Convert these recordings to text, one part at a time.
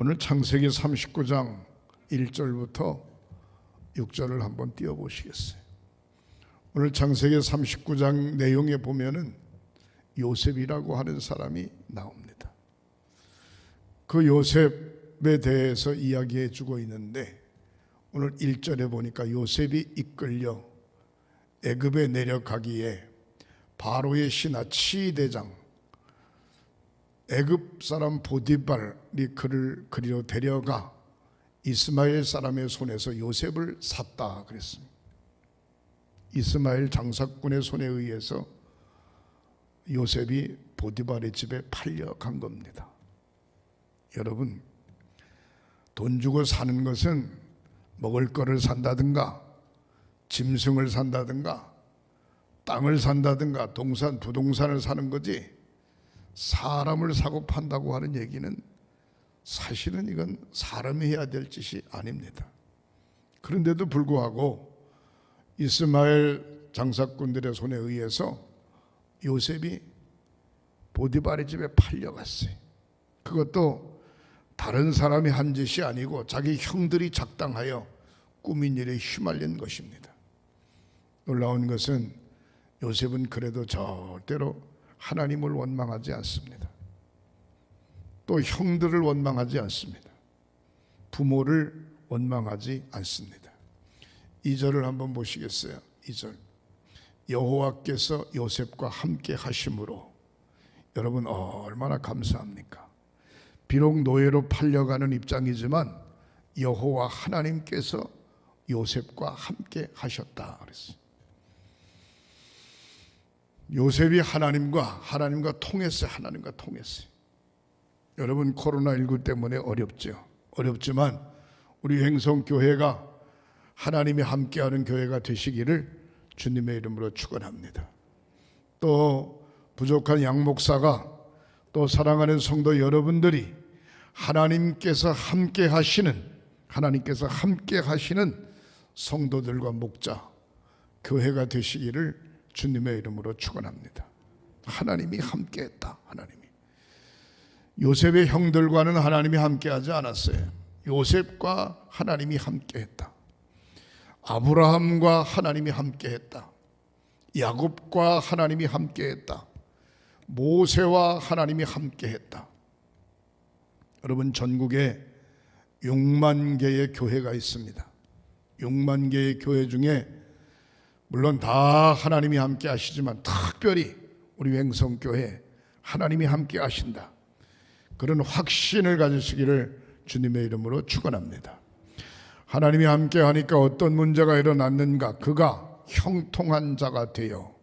오늘 창세기 39장 1절부터 6절을 한번 띄워보시겠어요? 오늘 창세기 39장 내용에 보면은 요셉이라고 하는 사람이 나옵니다. 그 요셉에 대해서 이야기해 주고 있는데 오늘 1절에 보니까 요셉이 이끌려 애굽에 내려가기에 바로의 신하 치대장 애굽 사람 보디발이 그를 그리로 데려가 이스마엘 사람의 손에서 요셉을 샀다 그랬습니다. 이스마엘 장사꾼의 손에 의해서 요셉이 보디발의 집에 팔려간 겁니다. 여러분, 돈 주고 사는 것은 먹을 거를 산다든가 짐승을 산다든가 땅을 산다든가 동산, 부동산을 사는 거지, 사람을 사고 판다고 하는 얘기는 사실은 이건 사람이 해야 될 짓이 아닙니다. 그런데도 불구하고 이스마엘 장사꾼들의 손에 의해서 요셉이 보디발의 집에 팔려갔어요. 그것도 다른 사람이 한 짓이 아니고 자기 형들이 작당하여 꾸민 일에 휘말린 것입니다. 놀라운 것은 요셉은 그래도 절대로 하나님을 원망하지 않습니다. 또 형들을 원망하지 않습니다. 부모를 원망하지 않습니다. 2절을 한번 보시겠어요? 2절. 여호와께서 요셉과 함께 하심으로. 여러분 얼마나 감사합니까? 비록 노예로 팔려가는 입장이지만 여호와 하나님께서 요셉과 함께 하셨다 그랬어요. 요셉이 하나님과 통했어요. 하나님과 통했어요. 여러분, 코로나19 때문에 어렵죠. 어렵지만 우리 횡성교회가 하나님이 함께하는 교회가 되시기를 주님의 이름으로 축원합니다. 또 부족한 양목사가, 또 사랑하는 성도 여러분들이 하나님께서 함께 하시는 성도들과 목자, 교회가 되시기를 주님의 이름으로 축원합니다. 하나님이 함께했다. 하나님이 요셉의 형들과는 하나님이 함께하지 않았어요. 요셉과 하나님이 함께했다. 아브라함과 하나님이 함께했다. 야곱과 하나님이 함께했다. 모세와 하나님이 함께했다. 여러분, 전국에 6만 개의 교회가 있습니다. 6만 개의 교회 중에 물론 다 하나님이 함께 하시지만 특별히 우리 횡성교회 하나님이 함께 하신다, 그런 확신을 가지시기를 주님의 이름으로 축원합니다. 하나님이 함께 하니까 어떤 문제가 일어났는가? 그가 형통한 자가 되어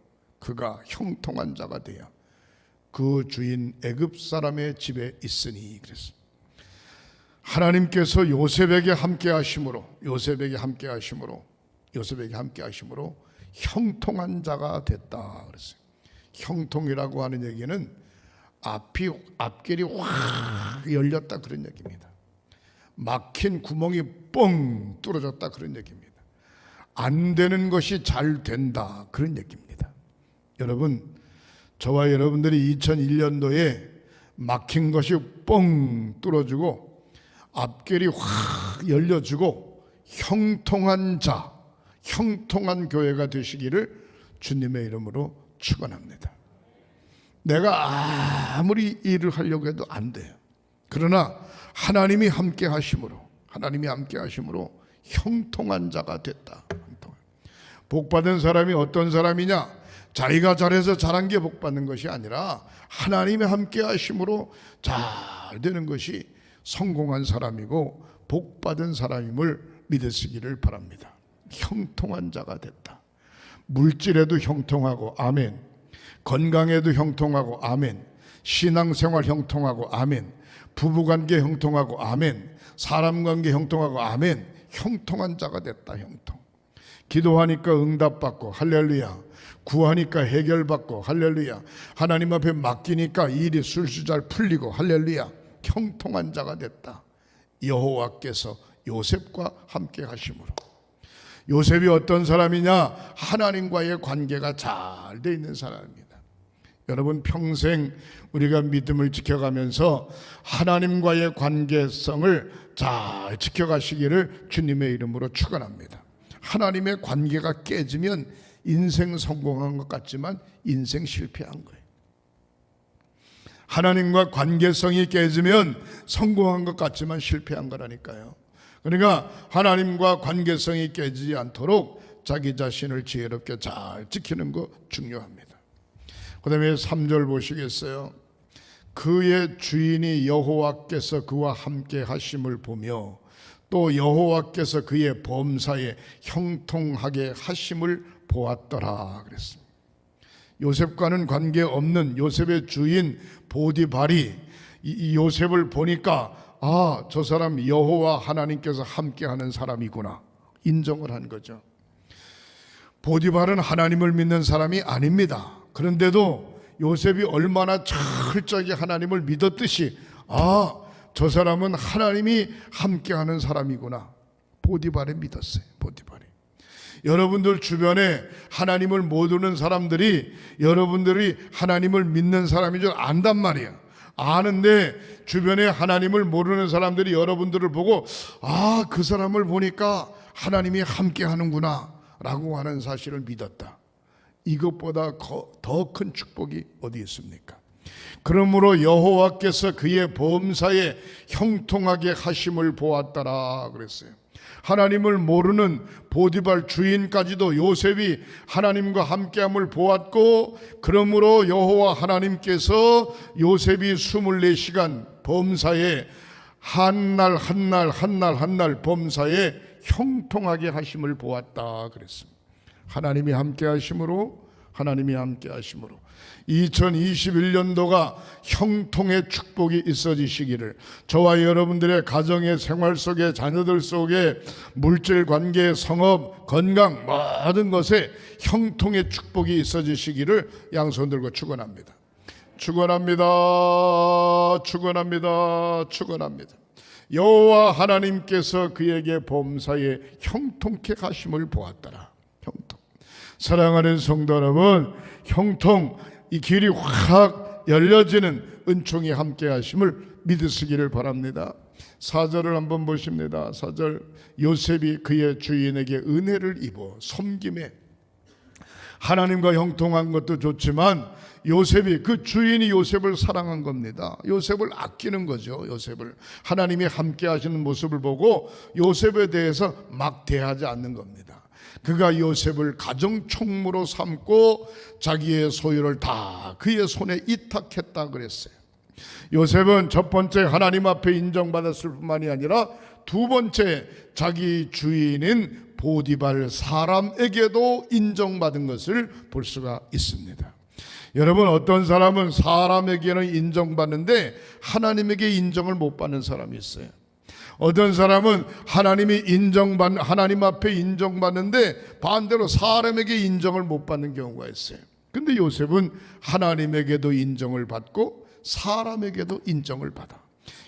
그 주인 애굽 사람의 집에 있으니 그랬습니다. 하나님께서 요셉에게 함께 하심으로 형통한 자가 됐다 그랬어요. 형통이라고 하는 얘기는 앞길이 확 열렸다 그런 얘기입니다. 막힌 구멍이 뻥 뚫어졌다 그런 얘기입니다. 안 되는 것이 잘 된다 그런 얘기입니다. 여러분, 저와 여러분들이 2001년도에 막힌 것이 뻥 뚫어지고 앞길이 확 열려지고 형통한 교회가 되시기를 주님의 이름으로 축원합니다. 내가 아무리 일을 하려고 해도 안 돼요. 그러나 하나님이 함께 하심으로 형통한 자가 됐다. 복받은 사람이 어떤 사람이냐? 자기가 잘해서 잘한 게 복받는 것이 아니라 하나님이 함께 하심으로 잘 되는 것이 성공한 사람이고 복받은 사람임을 믿으시기를 바랍니다. 형통한 자가 됐다. 물질에도 형통하고 아멘. 건강에도 형통하고 아멘. 신앙생활 형통하고 아멘. 부부관계 형통하고 아멘. 사람관계 형통하고 아멘. 형통한 자가 됐다. 형통. 기도하니까 응답받고 할렐루야. 구하니까 해결받고 할렐루야. 하나님 앞에 맡기니까 일이 술술 잘 풀리고 할렐루야. 형통한 자가 됐다. 여호와께서 요셉과 함께 하심으로. 요셉이 어떤 사람이냐? 하나님과의 관계가 잘 돼 있는 사람입니다. 여러분 평생 우리가 믿음을 지켜가면서 하나님과의 관계성을 잘 지켜가시기를 주님의 이름으로 축원합니다. 하나님의 관계가 깨지면 인생 성공한 것 같지만 인생 실패한 거예요. 하나님과 관계성이 깨지면 성공한 것 같지만 실패한 거라니까요. 그러니까 하나님과 관계성이 깨지지 않도록 자기 자신을 지혜롭게 잘 지키는 거 중요합니다. 그 다음에 3절 보시겠어요? 그의 주인이 여호와께서 그와 함께 하심을 보며 또 여호와께서 그의 범사에 형통하게 하심을 보았더라 그랬습니다. 요셉과는 관계없는 요셉의 주인 보디발이 이 요셉을 보니까 저 사람 여호와 하나님께서 함께하는 사람이구나 인정을 한 거죠. 보디발은 하나님을 믿는 사람이 아닙니다. 그런데도 요셉이 얼마나 철저하게 하나님을 믿었듯이 저 사람은 하나님이 함께하는 사람이구나. 보디발이 믿었어요. 보디발이. 여러분들 주변에 하나님을 모르는 사람들이 여러분들이 하나님을 믿는 사람인 줄 안단 말이에요. 아는데 주변에 하나님을 모르는 사람들이 여러분들을 보고 그 사람을 보니까 하나님이 함께하는구나 라고 하는 사실을 믿었다. 이것보다 더 큰 축복이 어디 있습니까? 그러므로 여호와께서 그의 범사에 형통하게 하심을 보았더라 그랬어요. 하나님을 모르는 보디발 주인까지도 요셉이 하나님과 함께함을 보았고, 그러므로 여호와 하나님께서 요셉이 24시간 범사에 한 날 범사에 형통하게 하심을 보았다 그랬습니다. 하나님이 함께 하심으로 2021년도가 형통의 축복이 있어지시기를, 저와 여러분들의 가정의 생활 속에, 자녀들 속에, 물질 관계, 성업, 건강 모든 것에 형통의 축복이 있어지시기를 양손 들고 축원합니다. 축원합니다. 여호와 하나님께서 그에게 범사에 형통케 하심을 보았더라. 형통. 사랑하는 성도 여러분, 형통, 이 길이 확 열려지는 은총이 함께 하심을 믿으시기를 바랍니다. 4절을 한번 보십니다. 4절, 요셉이 그의 주인에게 은혜를 입어 섬김에, 하나님과 형통한 것도 좋지만 요셉이, 그 주인이 요셉을 사랑한 겁니다. 요셉을 아끼는 거죠. 요셉을, 하나님이 함께 하시는 모습을 보고 요셉에 대해서 막 대하지 않는 겁니다. 그가 요셉을 가정 총무로 삼고 자기의 소유를 다 그의 손에 이탁했다 그랬어요. 요셉은 첫 번째 하나님 앞에 인정받았을 뿐만이 아니라 두 번째 자기 주인인 보디발 사람에게도 인정받은 것을 볼 수가 있습니다. 여러분, 어떤 사람은 사람에게는 인정받는데 하나님에게 인정을 못 받는 사람이 있어요. 어떤 사람은 하나님 앞에 인정받는데 반대로 사람에게 인정을 못 받는 경우가 있어요. 근데 요셉은 하나님에게도 인정을 받고 사람에게도 인정을 받아.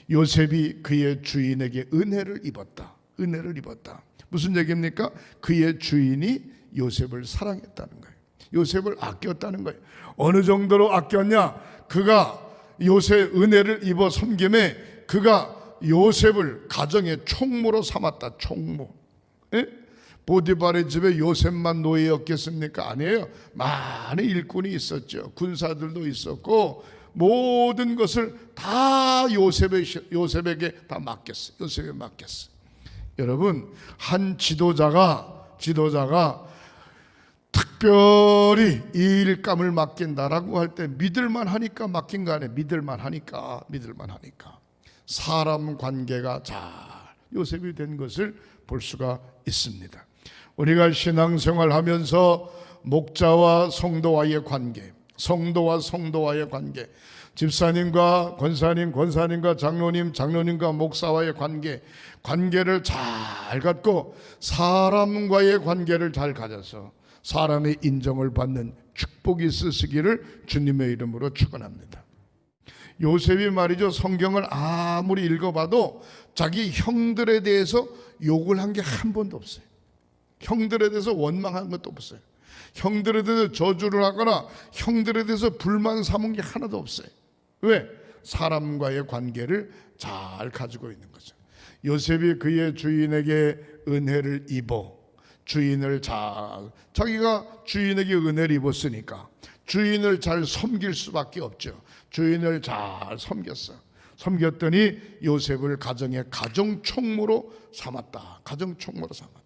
요셉이 그의 주인에게 은혜를 입었다. 무슨 얘기입니까? 그의 주인이 요셉을 사랑했다는 거예요. 요셉을 아꼈다는 거예요. 어느 정도로 아꼈냐? 그가 요셉 은혜를 입어 섬김에 그가 요셉을 가정의 총무로 삼았다. 총무. 보디발의 집에 요셉만 노예였겠습니까? 아니에요. 많은 일꾼이 있었죠. 군사들도 있었고 모든 것을 다 요셉에게 다 맡겼어요. 요셉에 맡겼어요. 여러분, 한 지도자가 특별히 이 일감을 맡긴다라고 할 때 믿을만 하니까 맡긴 거 아니에요. 믿을만 하니까. 사람 관계가 잘 요셉이 된 것을 볼 수가 있습니다. 우리가 신앙생활 하면서 목자와 성도와의 관계, 집사님과 권사님과 장로님과 목사와의 관계를 잘 갖고 사람과의 관계를 잘 가져서 사람의 인정을 받는 축복이 있으시기를 주님의 이름으로 축원합니다. 요셉이 말이죠, 성경을 아무리 읽어봐도 자기 형들에 대해서 욕을 한 게 한 번도 없어요. 형들에 대해서 원망한 것도 없어요. 형들에 대해서 저주를 하거나 형들에 대해서 불만 삼은 게 하나도 없어요. 왜? 사람과의 관계를 잘 가지고 있는 거죠. 요셉이 그의 주인에게 은혜를 입어 주인을 자기가 주인에게 은혜를 입었으니까 주인을 잘 섬길 수밖에 없죠. 주인을 잘 섬겼더니 요셉을 가정의 가정총무로 삼았다. 가정총무로 삼았다.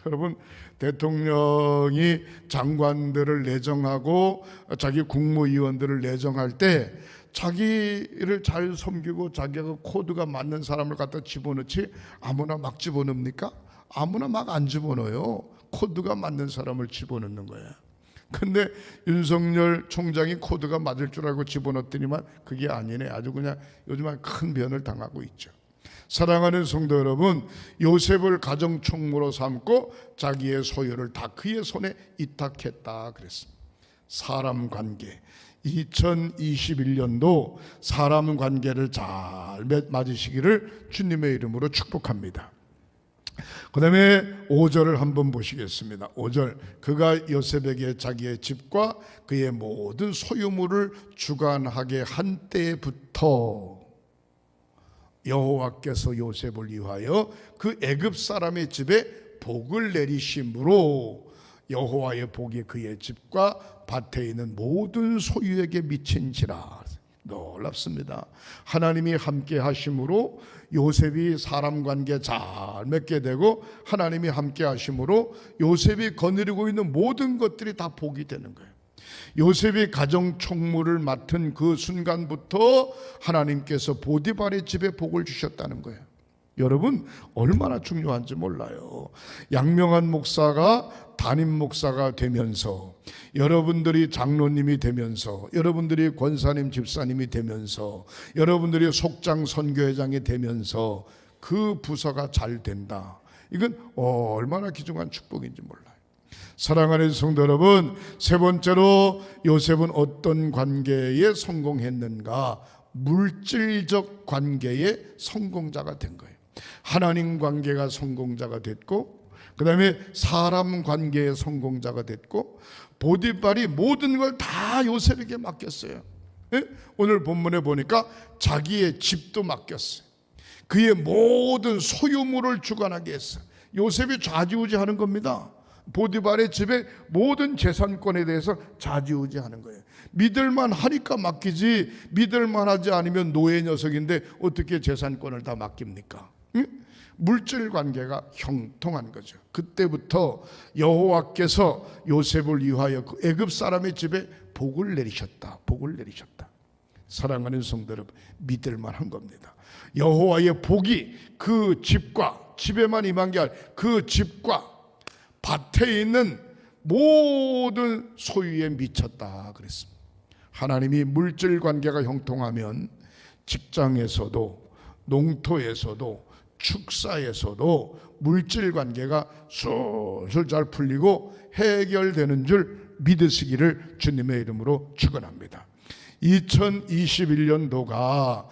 여러분, 대통령이 장관들을 내정하고 자기 국무위원들을 내정할 때 자기를 잘 섬기고 자기가 코드가 맞는 사람을 갖다 집어넣지 아무나 막 집어넣습니까? 아무나 막 안 집어넣어요. 코드가 맞는 사람을 집어넣는 거예요. 근데 윤석열 총장이 코드가 맞을 줄 알고 집어넣더니만 그게 아니네. 아주 그냥 요즘에 큰 변을 당하고 있죠. 사랑하는 성도 여러분, 요셉을 가정총무로 삼고 자기의 소유를 다 그의 손에 위탁했다 그랬습니다. 사람 관계, 2021년도 사람 관계를 잘 맞으시기를 주님의 이름으로 축복합니다. 그 다음에 5절을 한번 보시겠습니다. 5절, 그가 요셉에게 자기의 집과 그의 모든 소유물을 주관하게 한 때부터 여호와께서 요셉을 위하여 그 애굽 사람의 집에 복을 내리심으로 여호와의 복이 그의 집과 밭에 있는 모든 소유에게 미친지라. 놀랍습니다. 하나님이 함께 하심으로 요셉이 사람 관계 잘 맺게 되고 하나님이 함께 하심으로 요셉이 거느리고 있는 모든 것들이 다 복이 되는 거예요. 요셉이 가정 총무를 맡은 그 순간부터 하나님께서 보디발의 집에 복을 주셨다는 거예요. 여러분, 얼마나 중요한지 몰라요. 양명한 목사가 담임 목사가 되면서, 여러분들이 장로님이 되면서, 여러분들이 권사님 집사님이 되면서, 여러분들이 속장 선교회장이 되면서 그 부서가 잘 된다. 이건 얼마나 귀중한 축복인지 몰라요. 사랑하는 성도 여러분, 세 번째로 요셉은 어떤 관계에 성공했는가? 물질적 관계의 성공자가 된 거예요. 하나님 관계가 성공자가 됐고, 그 다음에 사람 관계의 성공자가 됐고, 보디발이 모든 걸 다 요셉에게 맡겼어요. 오늘 본문에 보니까 자기의 집도 맡겼어요. 그의 모든 소유물을 주관하게 했어요. 요셉이 좌지우지하는 겁니다. 보디발의 집에 모든 재산권에 대해서 좌지우지하는 거예요. 믿을만 하니까 맡기지, 믿을만 하지 않으면 노예 녀석인데 어떻게 재산권을 다 맡깁니까? 물질 관계가 형통한 거죠. 그때부터 여호와께서 요셉을 위하여 그 애굽 사람의 집에 복을 내리셨다. 복을 내리셨다. 사랑하는 성도 여러분, 믿을만한 겁니다. 여호와의 복이 그 집과, 집에만 임한 게 아니라 그 집과 밭에 있는 모든 소유에 미쳤다 그랬습니다. 하나님이 물질 관계가 형통하면 직장에서도, 농토에서도, 축사에서도 물질 관계가 술술 잘 풀리고 해결되는 줄 믿으시기를 주님의 이름으로 축원합니다. 2021년도가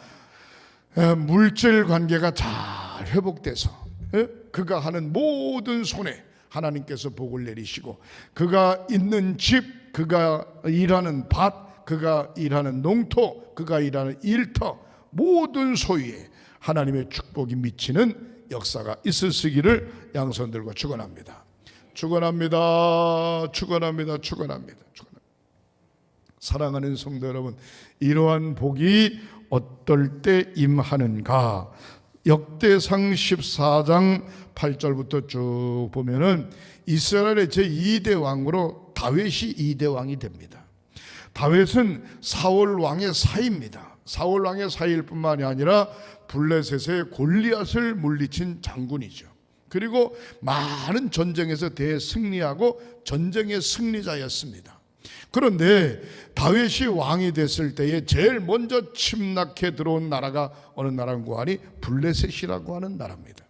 물질 관계가 잘 회복돼서 그가 하는 모든 손에 하나님께서 복을 내리시고, 그가 있는 집, 그가 일하는 밭, 그가 일하는 농토, 그가 일하는 일터, 모든 소유에 하나님의 축복이 미치는 역사가 있으시기를 양손 들고 축원합니다. 축원합니다. 축원합니다. 축원합니다. 사랑하는 성도 여러분, 이러한 복이 어떨 때 임하는가? 역대상 14장 8절부터 쭉 보면은 이스라엘의 제2대 왕으로 다윗이 2대 왕이 됩니다. 다윗은 사울 왕의 사이입니다. 사울 왕의 사이일 뿐만이 아니라 블레셋의 골리앗을 물리친 장군이죠. 그리고 많은 전쟁에서 대승리하고 전쟁의 승리자였습니다. 그런데 다윗이 왕이 됐을 때에 제일 먼저 침략해 들어온 나라가 어느 나라인고 하니 블레셋이라고 하는 나라입니다.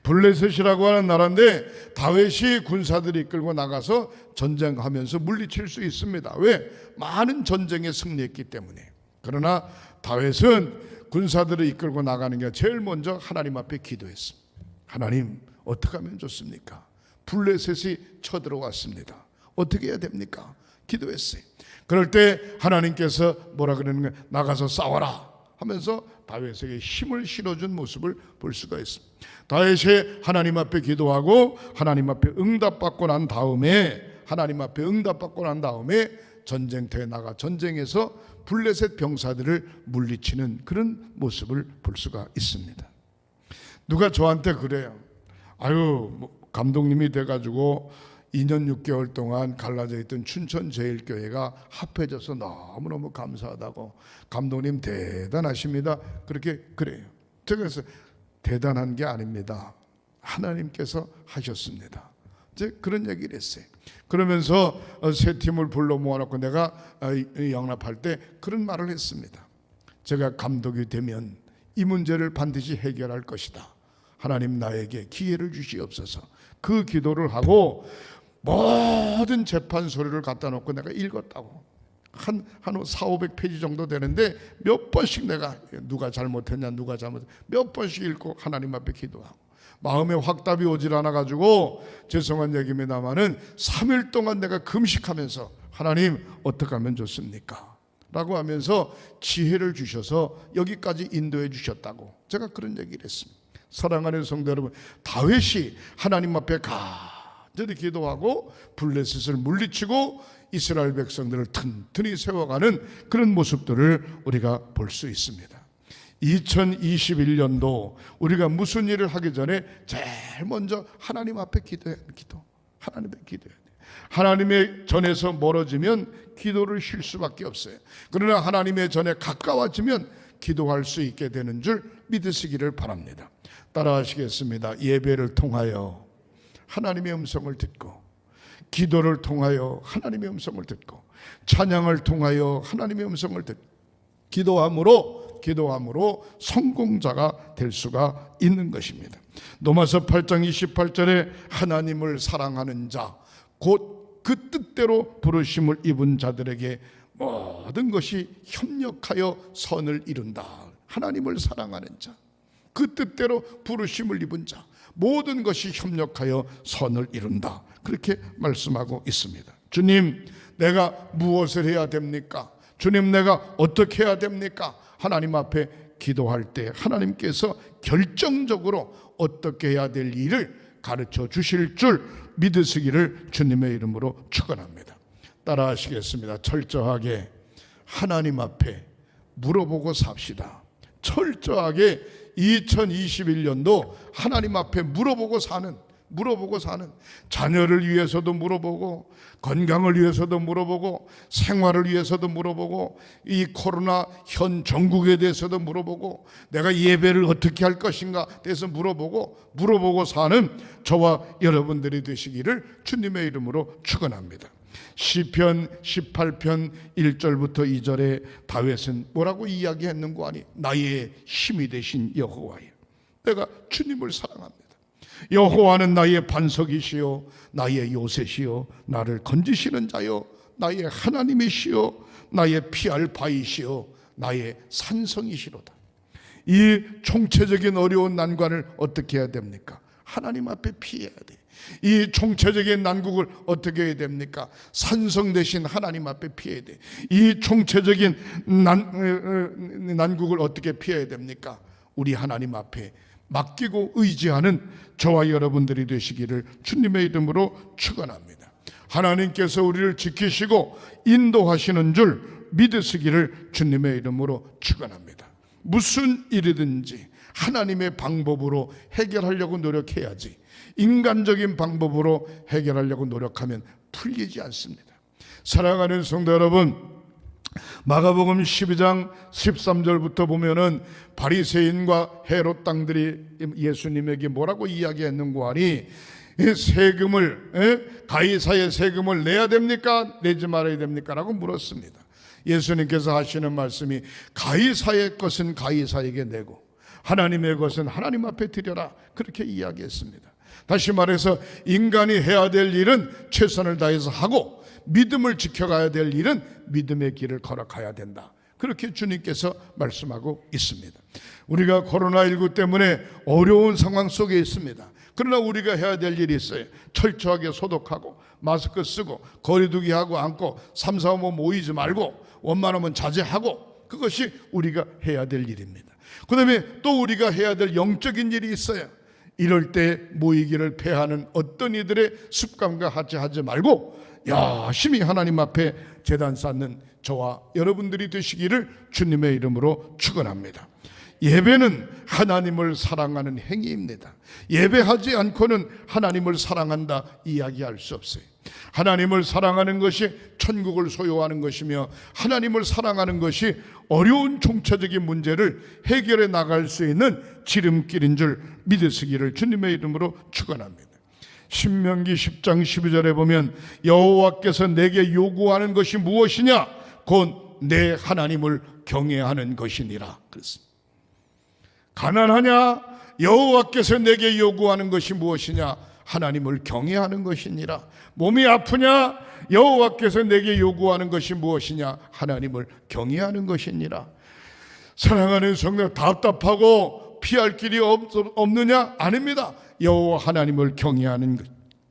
블레셋이라고 하는 나라인데 다윗이 군사들이 이끌고 나가서 전쟁하면서 물리칠 수 있습니다. 왜? 많은 전쟁에 승리했기 때문에. 그러나 다윗은 군사들을 이끌고 나가는 게 제일 먼저 하나님 앞에 기도했습니다. 하나님, 어떻게 하면 좋습니까? 블레셋이 쳐들어왔습니다. 어떻게 해야 됩니까? 기도했어요. 그럴 때 하나님께서 뭐라 그러는 거예요? 나가서 싸워라 하면서 다윗에게 힘을 실어준 모습을 볼 수가 있습니다. 다윗이 하나님 앞에 기도하고 하나님 앞에 응답받고 난 다음에 전쟁터에 나가 전쟁에서 블레셋 병사들을 물리치는 그런 모습을 볼 수가 있습니다. 누가 저한테 그래요. 감독님이 돼가지고 2년 6개월 동안 갈라져 있던 춘천제일교회가 합해져서 너무너무 감사하다고. 감독님 대단하십니다. 그렇게 그래요. 제가 그래서 대단한 게 아닙니다. 하나님께서 하셨습니다. 이제 그런 얘기를 했어요. 그러면서 세 팀을 불러 모아놓고 내가 영납할 때 그런 말을 했습니다. 제가 감독이 되면 이 문제를 반드시 해결할 것이다. 하나님 나에게 기회를 주시옵소서. 그 기도를 하고 모든 재판소리를 갖다 놓고 내가 읽었다고. 한 400~500페이지 정도 되는데 몇 번씩 내가 누가 잘못했냐 몇 번씩 읽고 하나님 앞에 기도하고 마음에 확답이 오질 않아 가지고 죄송한 얘기입니다마는 3일 동안 내가 금식하면서 하나님 어떻게 하면 좋습니까? 라고 하면서 지혜를 주셔서 여기까지 인도해 주셨다고 제가 그런 얘기를 했습니다. 사랑하는 성도 여러분, 다윗이 하나님 앞에 간절히 기도하고 블레셋을 물리치고 이스라엘 백성들을 튼튼히 세워가는 그런 모습들을 우리가 볼 수 있습니다. 2021년도 우리가 무슨 일을 하기 전에 제일 먼저 하나님 앞에 기도해야 돼. 하나님 앞에 기도해야 돼. 하나님의 전에서 멀어지면 기도를 쉴 수밖에 없어요. 그러나 하나님의 전에 가까워지면 기도할 수 있게 되는 줄 믿으시기를 바랍니다. 따라하시겠습니다. 예배를 통하여 하나님의 음성을 듣고, 기도를 통하여 하나님의 음성을 듣고, 찬양을 통하여 하나님의 음성을 듣고, 기도함으로 성공자가 될 수가 있는 것입니다. 로마서 8장 28절에 하나님을 사랑하는 자, 곧 그 뜻대로 부르심을 입은 자들에게 모든 것이 협력하여 선을 이룬다. 하나님을 사랑하는 자, 그 뜻대로 부르심을 입은 자, 모든 것이 협력하여 선을 이룬다. 그렇게 말씀하고 있습니다. 주님, 내가 무엇을 해야 됩니까? 주님, 내가 어떻게 해야 됩니까? 하나님 앞에 기도할 때 하나님께서 결정적으로 어떻게 해야 될 일을 가르쳐 주실 줄 믿으시기를 주님의 이름으로 축원합니다. 따라하시겠습니다. 철저하게 하나님 앞에 물어보고 삽시다. 철저하게 2021년도 하나님 앞에 물어보고 사는, 자녀를 위해서도 물어보고, 건강을 위해서도 물어보고, 생활을 위해서도 물어보고, 이 코로나 현 전국에 대해서도 물어보고, 내가 예배를 어떻게 할 것인가 대해서 물어보고 사는 저와 여러분들이 되시기를 주님의 이름으로 축원합니다. 시편 18편 1절부터 2절에 다윗은 뭐라고 이야기했는고 하니, 나의 힘이 되신 여호와여, 내가 주님을 사랑합니다. 여호와는 나의 반석이시요 나의 요새시요 나를 건지시는 자요 나의 하나님이시요 나의 피할 바이시요 나의 산성이시로다. 이 총체적인 어려운 난관을 어떻게 해야 됩니까? 하나님 앞에 피해야 돼. 이 총체적인 난국을 어떻게 해야 됩니까? 산성 대신 하나님 앞에 피해야 돼. 이 총체적인 난국을 어떻게 피해야 됩니까? 우리 하나님 앞에 맡기고 의지하는 저와 여러분들이 되시기를 주님의 이름으로 축원합니다. 하나님께서 우리를 지키시고 인도하시는 줄 믿으시기를 주님의 이름으로 축원합니다. 무슨 일이든지 하나님의 방법으로 해결하려고 노력해야지, 인간적인 방법으로 해결하려고 노력하면 풀리지 않습니다. 사랑하는 성도 여러분, 마가복음 12장 13절부터 보면은 바리새인과 헤롯 당들이 예수님에게 뭐라고 이야기했는고 하니, 세금을, 가이사의 세금을 내야 됩니까? 내지 말아야 됩니까? 라고 물었습니다. 예수님께서 하시는 말씀이, 가이사의 것은 가이사에게 내고 하나님의 것은 하나님 앞에 드려라, 그렇게 이야기했습니다. 다시 말해서 인간이 해야 될 일은 최선을 다해서 하고, 믿음을 지켜가야 될 일은 믿음의 길을 걸어가야 된다. 그렇게 주님께서 말씀하고 있습니다. 우리가 코로나19 때문에 어려운 상황 속에 있습니다. 그러나 우리가 해야 될 일이 있어요. 철저하게 소독하고 마스크 쓰고 거리두기 하고 앉고 3, 4, 5 모이지 말고 원만하면 자제하고, 그것이 우리가 해야 될 일입니다. 그 다음에 또 우리가 해야 될 영적인 일이 있어요. 이럴 때 모이기를 패하는 어떤 이들의 습관과 하지 말고 열심히 하나님 앞에 제단 쌓는 저와 여러분들이 되시기를 주님의 이름으로 축원합니다. 예배는 하나님을 사랑하는 행위입니다. 예배하지 않고는 하나님을 사랑한다 이야기할 수 없어요. 하나님을 사랑하는 것이 천국을 소유하는 것이며, 하나님을 사랑하는 것이 어려운 총체적인 문제를 해결해 나갈 수 있는 지름길인 줄 믿으시기를 주님의 이름으로 축원합니다. 신명기 10장 12절에 보면 여호와께서 내게 요구하는 것이 무엇이냐? 곧 내 하나님을 경외하는 것이니라 그랬습니다. 가난하냐? 여호와께서 내게 요구하는 것이 무엇이냐? 하나님을 경외하는 것이니라. 몸이 아프냐? 여호와께서 내게 요구하는 것이 무엇이냐? 하나님을 경외하는 것이니라. 사랑하는 성도, 답답하고 피할 길이 없느냐? 아닙니다. 여호와 하나님을 경외하는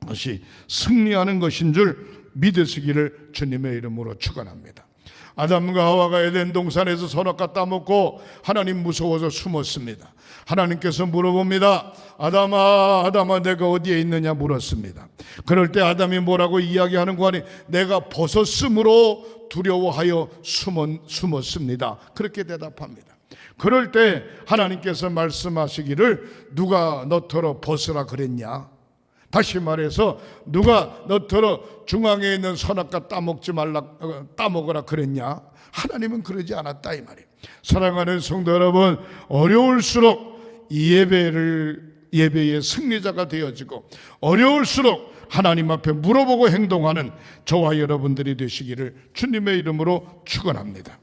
것이 승리하는 것인 줄 믿으시기를 주님의 이름으로 축원합니다. 아담과 하와가 에덴 동산에서 선악과 따먹고 하나님 무서워서 숨었습니다. 하나님께서 물어봅니다. 아담아, 아담아, 내가 어디에 있느냐 물었습니다. 그럴 때 아담이 뭐라고 이야기하는 거 아니? 내가 벗었으므로 두려워하여 숨었습니다. 그렇게 대답합니다. 그럴 때 하나님께서 말씀하시기를 누가 너더러 벗으라 그랬냐? 다시 말해서 누가 너더러 중앙에 있는 선악과 따먹으라 그랬냐? 하나님은 그러지 않았다 이 말이에요. 사랑하는 성도 여러분, 어려울수록 예배의 승리자가 되어지고, 어려울수록 하나님 앞에 물어보고 행동하는 저와 여러분들이 되시기를 주님의 이름으로 축원합니다.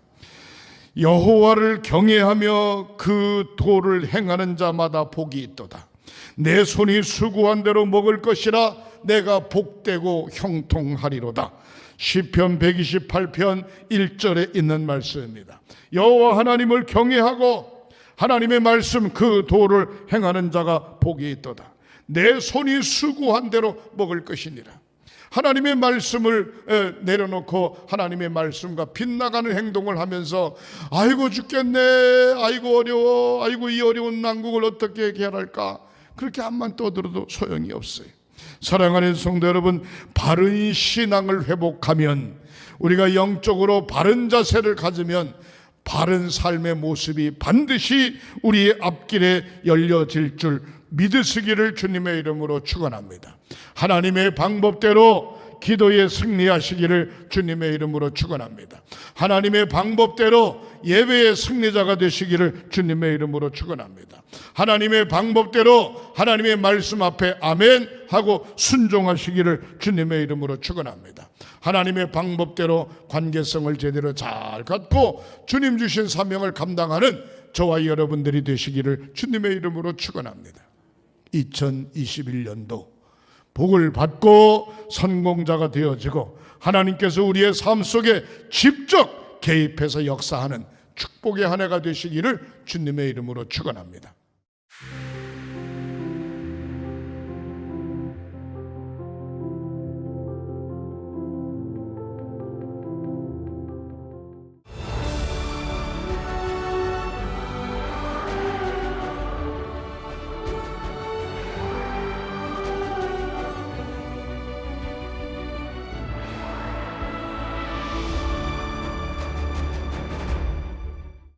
여호와를 경외하며 그 도를 행하는 자마다 복이 있도다. 내 손이 수고한 대로 먹을 것이라 내가 복되고 형통하리로다. 시편 128편 1절에 있는 말씀입니다. 여호와 하나님을 경외하고 하나님의 말씀 그 도를 행하는 자가 복이 있도다. 내 손이 수고한 대로 먹을 것이니라. 하나님의 말씀을 내려놓고 하나님의 말씀과 빗나가는 행동을 하면서 아이고 죽겠네, 아이고 어려워, 아이고 이 어려운 난국을 어떻게 해결할까, 그렇게 앞만 떠들어도 소용이 없어요. 사랑하는 성도 여러분, 바른 신앙을 회복하면, 우리가 영적으로 바른 자세를 가지면 바른 삶의 모습이 반드시 우리의 앞길에 열려질 줄 믿으시기를 주님의 이름으로 축원합니다. 하나님의 방법대로 기도에 승리하시기를 주님의 이름으로 축원합니다. 하나님의 방법대로 예배의 승리자가 되시기를 주님의 이름으로 축원합니다. 하나님의 방법대로 하나님의 말씀 앞에 아멘 하고 순종하시기를 주님의 이름으로 축원합니다. 하나님의 방법대로 관계성을 제대로 잘 갖고 주님 주신 사명을 감당하는 저와 여러분들이 되시기를 주님의 이름으로 축원합니다. 2021년도 복을 받고 성공자가 되어지고 하나님께서 우리의 삶 속에 직접 개입해서 역사하는 축복의 한 해가 되시기를 주님의 이름으로 축원합니다.